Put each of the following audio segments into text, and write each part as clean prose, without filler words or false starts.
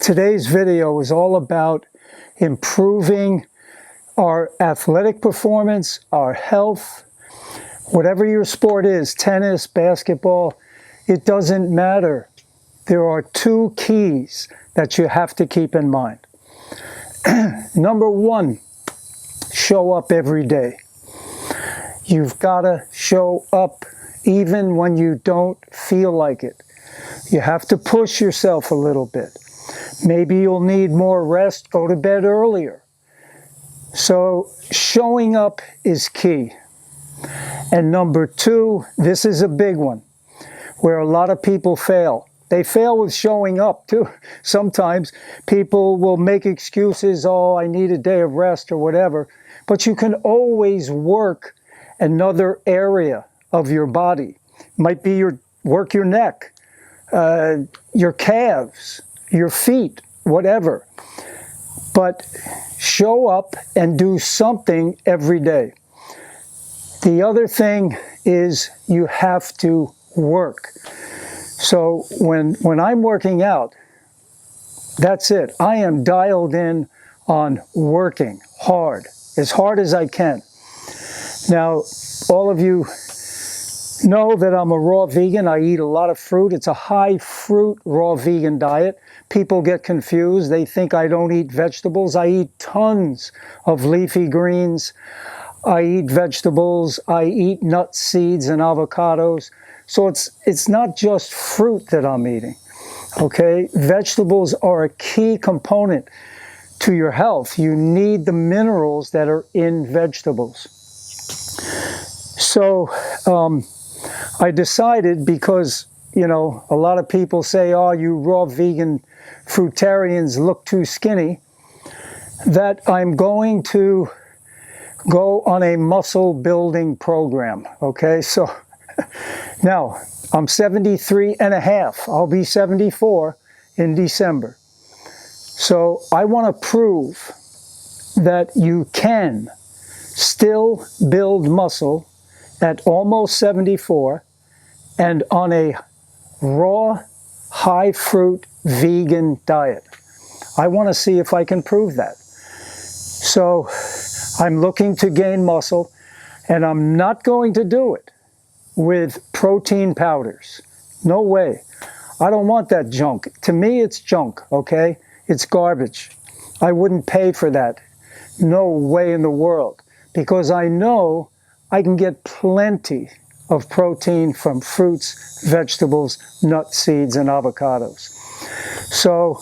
Today's video is all about improving our athletic performance, our health, whatever your sport is, tennis, basketball, it doesn't matter. There are two keys that you have to keep in mind. Number one, show up every day. You've got to show up even when you don't feel like it. You have to push yourself a little bit. Maybe you'll need more rest, go to bed earlier. So showing up is key. And number two, this is a big one, where a lot of people fail. They fail with showing up too. Sometimes people will make excuses, oh, I need a day of rest or whatever. But you can always work another area of your body. It might be work your neck, your calves, your feet, whatever. But show up and do something every day. The other thing is you have to work. So when I'm working out, that's it. I am dialed in on working hard as I can. Now, all of you know that I'm a raw vegan. I eat a lot of fruit. It's a high fruit raw vegan diet. People get confused. They think I don't eat vegetables. I eat tons of leafy greens. I eat vegetables. I eat nuts, seeds, and avocados. So it's not just fruit that I'm eating, okay? Vegetables are a key component to your health. You need the minerals that are in vegetables. So I decided, because, you know, a lot of people say, oh, you raw vegan fruitarians look too skinny, that I'm going to go on a muscle building program, okay? So now I'm 73 and a half. I'll be 74 in December. So I want to prove that you can still build muscle at almost 74 and on a raw, high fruit, vegan diet. I want to see if I can prove that. So I'm looking to gain muscle, and I'm not going to do it with protein powders. No way. I don't want that junk. To me, it's junk, okay? It's garbage. I wouldn't pay for that. No way in the world. Because I know I can get plenty of protein from fruits, vegetables, nuts, seeds, and avocados. So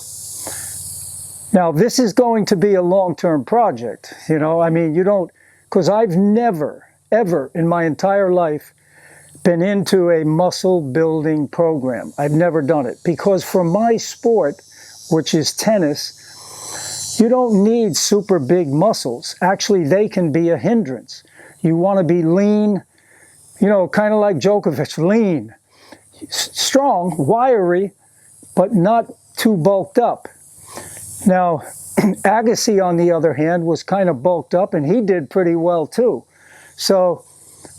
now this is going to be a long-term project. You know, I mean, you don't, because I've never, ever in my entire life been into a muscle building program. I've never done it. Because for my sport, which is tennis, you don't need super big muscles. Actually, they can be a hindrance. You want to be lean, you know, kind of like Djokovic, lean, strong, wiry, but not too bulked up. Now, Agassi, on the other hand, was kind of bulked up, and he did pretty well too. So,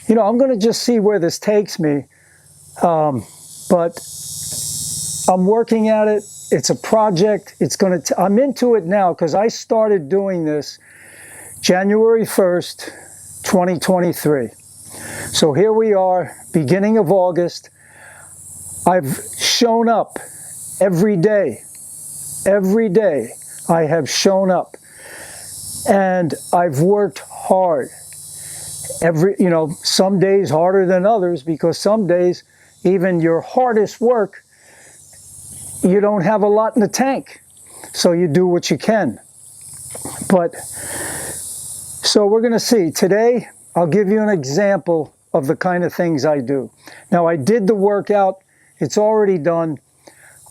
you know, I'm going to just see where this takes me, but I'm working at it. It's a project. It's going to. I'm into it now because I started doing this January 1st, 2023. So here we are, beginning of August. I've shown up every day. Every day I have shown up, and I've worked hard. You know, some days harder than others, because some days, even your hardest work, you don't have a lot in the tank. So you do what you can. But, so we're going to see. Today, I'll give you an example of the kind of things I do. Now, I did the workout. It's already done.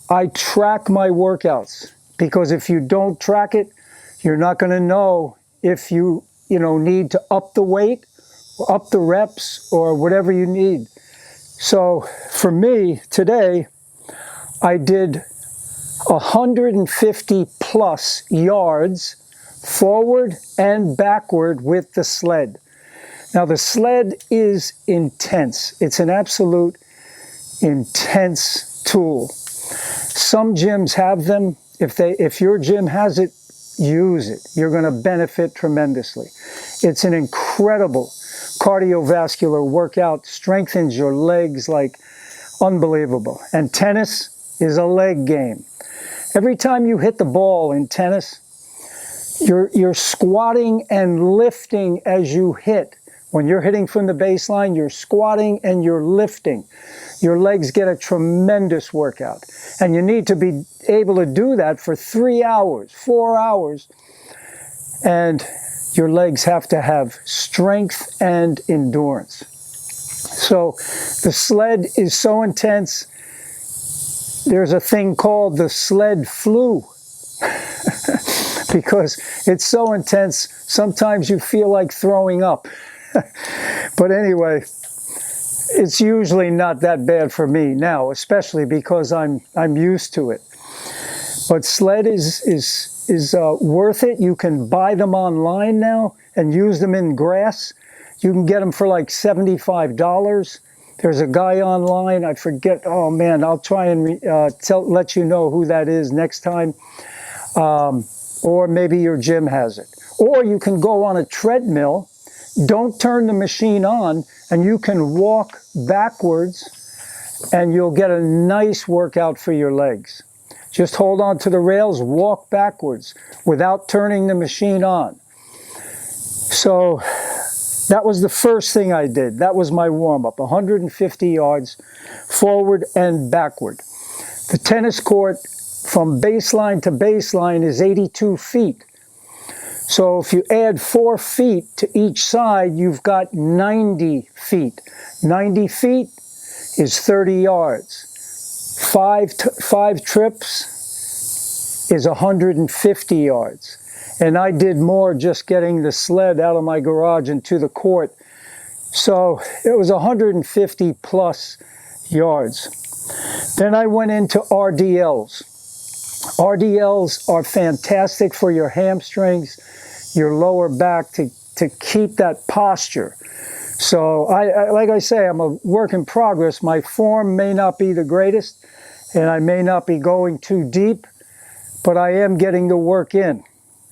I track my workouts, because if you don't track it, you're not going to know if you need to up the weight, or up the reps, or whatever you need. So for me today, I did 150 plus yards forward and backward with the sled. Now the sled is intense. It's an absolute intense tool. Some gyms have them. if your gym has it, use it. You're going to benefit tremendously. It's an incredible cardiovascular workout, strengthens your legs like unbelievable. And tennis is a leg game. Every time you hit the ball in tennis, you're squatting and lifting as you hit. When you're hitting from the baseline, you're squatting and you're lifting. Your legs get a tremendous workout. And you need to be able to do that for 3 hours, 4 hours. And your legs have to have strength and endurance. So the sled is so intense. There's a thing called the sled flu. Because it's so intense, sometimes you feel like throwing up. But anyway, it's usually not that bad for me now, especially because I'm used to it. But sled is worth it. You can buy them online now and use them in grass. You can get them for like $75. There's a guy online, I forget, oh man, I'll try and let you know who that is next time. Or maybe your gym has it. Or you can go on a treadmill, don't turn the machine on, and you can walk backwards and you'll get a nice workout for your legs. Just hold on to the rails, walk backwards without turning the machine on. So that was the first thing I did. That was my warm-up, 150 yards forward and backward. The tennis court from baseline to baseline is 82 feet. So if you add 4 feet to each side, you've got 90 feet. 90 feet is 30 yards. Five trips is 150 yards. And I did more just getting the sled out of my garage and to the court. So it was 150 plus yards. Then I went into RDLs. RDLs are fantastic for your hamstrings, your lower back, to keep that posture. So like I say, I'm a work in progress. My form may not be the greatest, and I may not be going too deep, but I am getting the work in.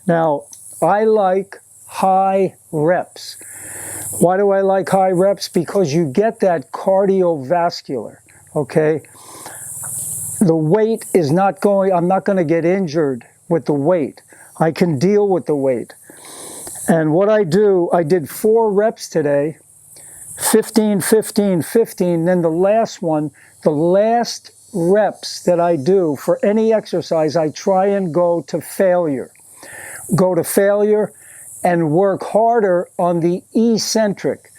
Now, I like high reps. Why do I like high reps? Because you get that cardiovascular, okay? The weight is not going, I'm not going to get injured with the weight. I can deal with the weight. And what I do, I did 4 reps today, 15, 15, 15. Then the last one, the last reps that I do for any exercise, I try and go to failure. Go to failure and work harder on the eccentric.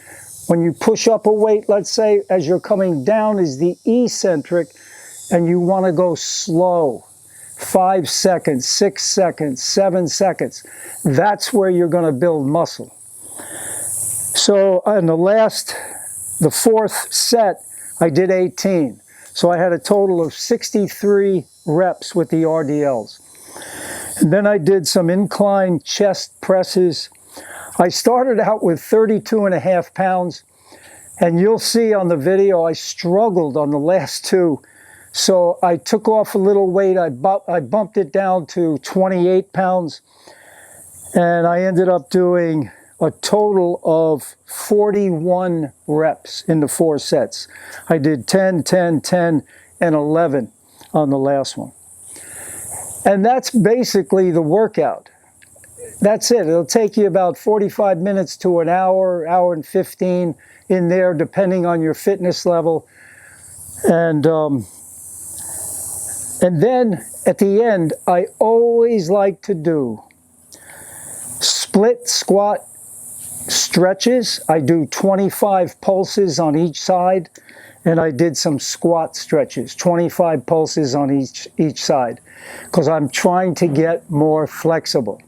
When you push up a weight, let's say, as you're coming down is the eccentric, and you want to go slow, 5 seconds, 6 seconds, 7 seconds. That's where you're going to build muscle. So in the 4th set, I did 18. So I had a total of 63 reps with the RDLs. And then I did some incline chest presses. I started out with 32.5 pounds, and you'll see on the video I struggled on the last 2. So I took off a little weight, I bumped it down to 28 pounds, and I ended up doing a total of 41 reps in the 4 sets. I did 10, 10, 10, and 11 on the last one. And that's basically the workout. That's it. It'll take you about 45 minutes to an hour, hour and 15 in there, depending on your fitness level. And then at the end, I always like to do split squat stretches. I do 25 pulses on each side, and I did some squat stretches, 25 pulses on each side, because I'm trying to get more flexible.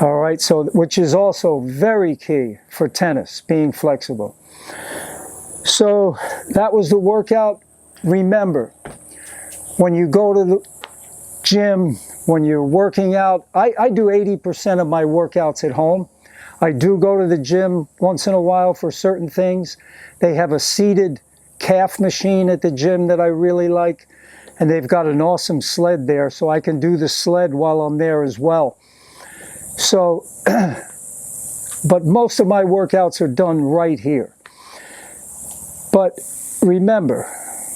All right, so which is also very key for tennis, being flexible. So that was the workout. Remember, when you go to the gym, when you're working out, I do 80% of my workouts at home. I do go to the gym once in a while for certain things. They have a seated calf machine at the gym that I really like. and they've got an awesome sled there, so I can do the sled while I'm there as well. So, but most of my workouts are done right here. But remember,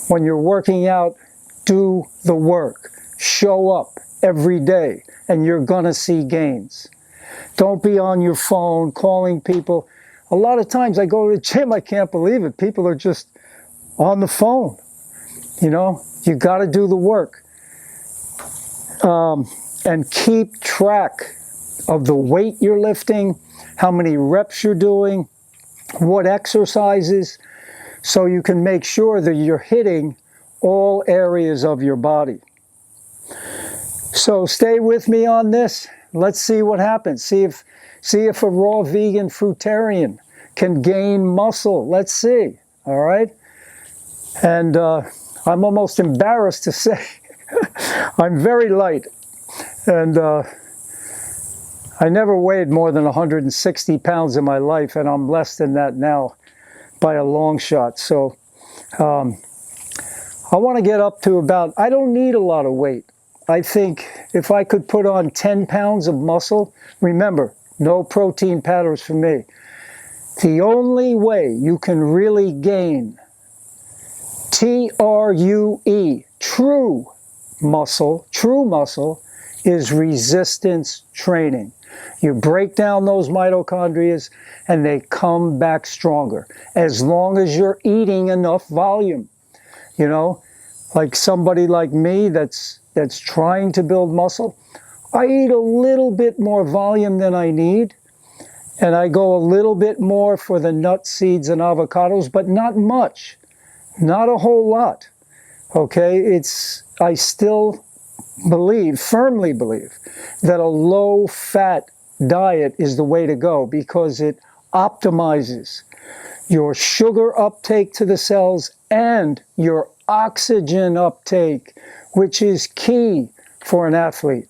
when you're working out, do the work. Show up every day, and you're gonna see gains. Don't be on your phone calling people. A lot of times I go to the gym, I can't believe it. People are just on the phone. You know, you got to do the work. And keep track of the weight you're lifting, how many reps you're doing, what exercises, so you can make sure that you're hitting all areas of your body. So stay with me on this. Let's see what happens. See if a raw vegan fruitarian can gain muscle. Let's see. All right. And I'm almost embarrassed to say I'm very light, and I never weighed more than 160 pounds in my life, and I'm less than that now by a long shot. So I want to get up to about, I don't need a lot of weight. I think if I could put on 10 pounds of muscle, remember, no protein powders for me. The only way you can really gain TRUE, true muscle, is resistance training. You break down those mitochondria and they come back stronger, as long as you're eating enough volume. You know, like somebody like me that's trying to build muscle, I eat a little bit more volume than I need, and I go a little bit more for the nuts, seeds, and avocados, but not much. Not a whole lot, okay? I still firmly believe, that a low-fat diet is the way to go, because it optimizes your sugar uptake to the cells and your oxygen uptake, which is key for an athlete.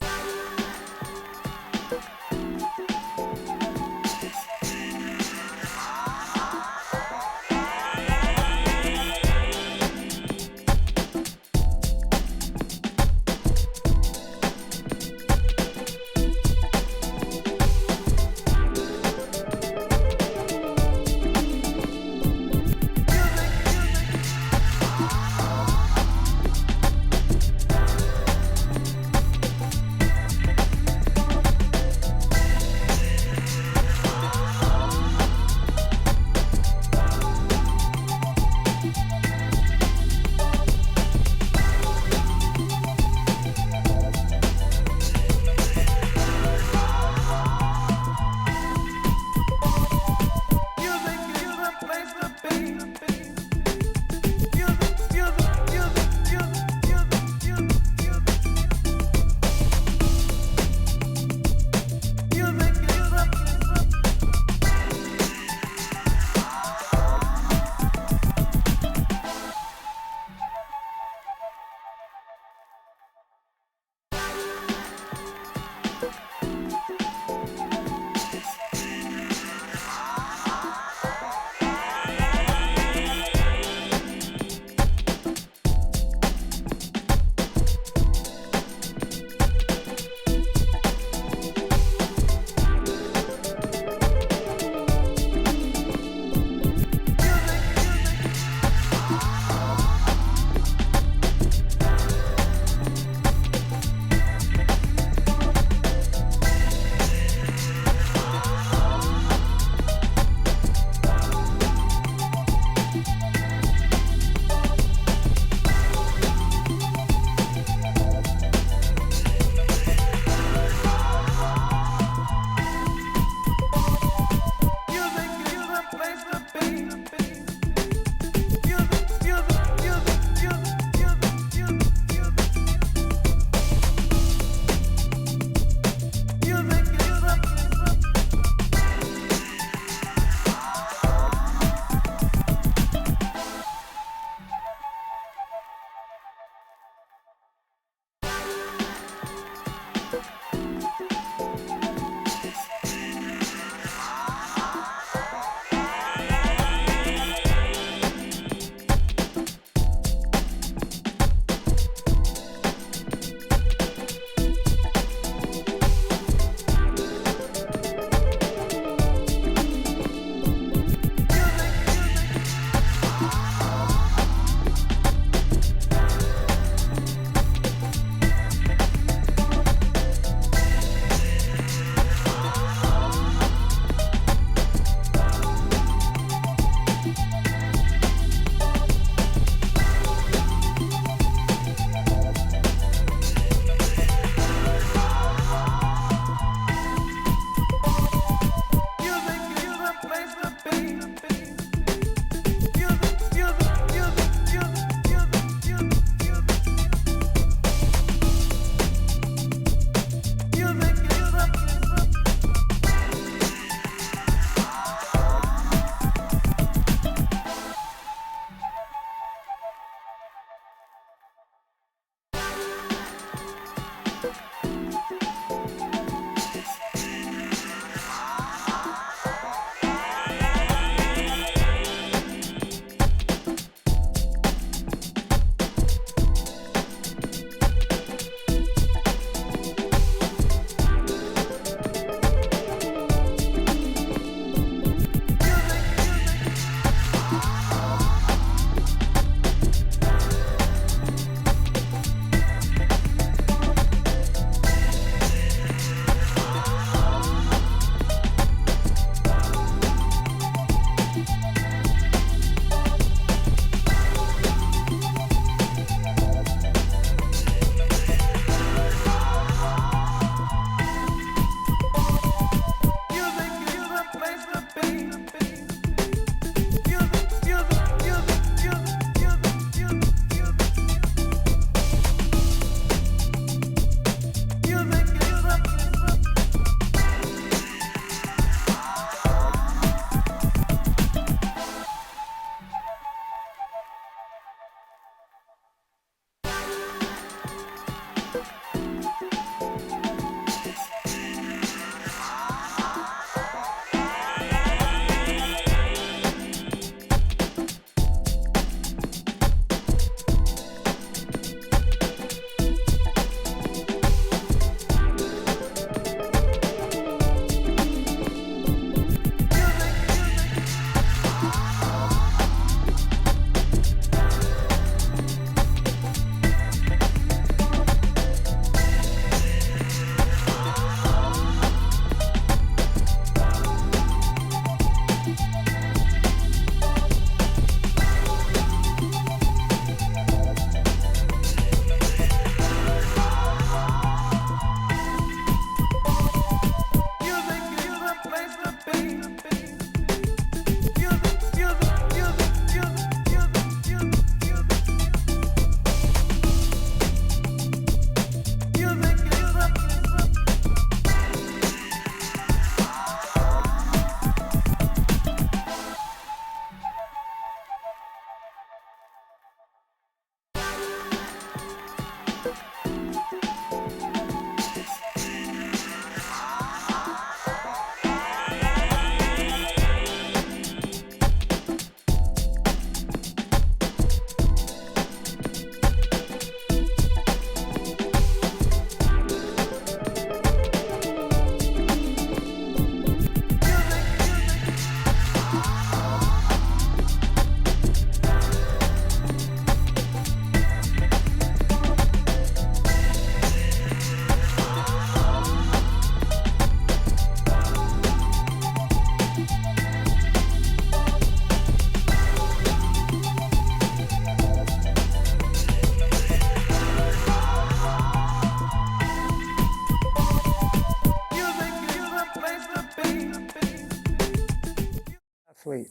athlete.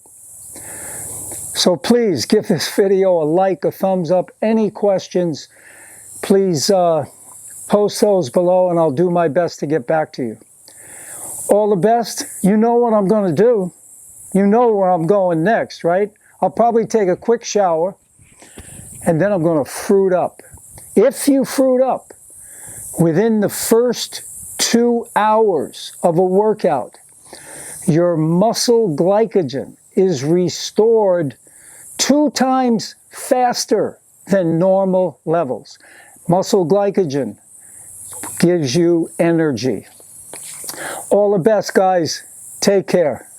So please give this video a like, a thumbs up. Any questions, please post those below and I'll do my best to get back to you. All the best. You know what I'm going to do. You know where I'm going next, right? I'll probably take a quick shower and then I'm going to fruit up. If you fruit up within the first 2 hours of a workout, your muscle glycogen is restored 2 times faster than normal levels. Muscle glycogen gives you energy. All the best, guys. Take care.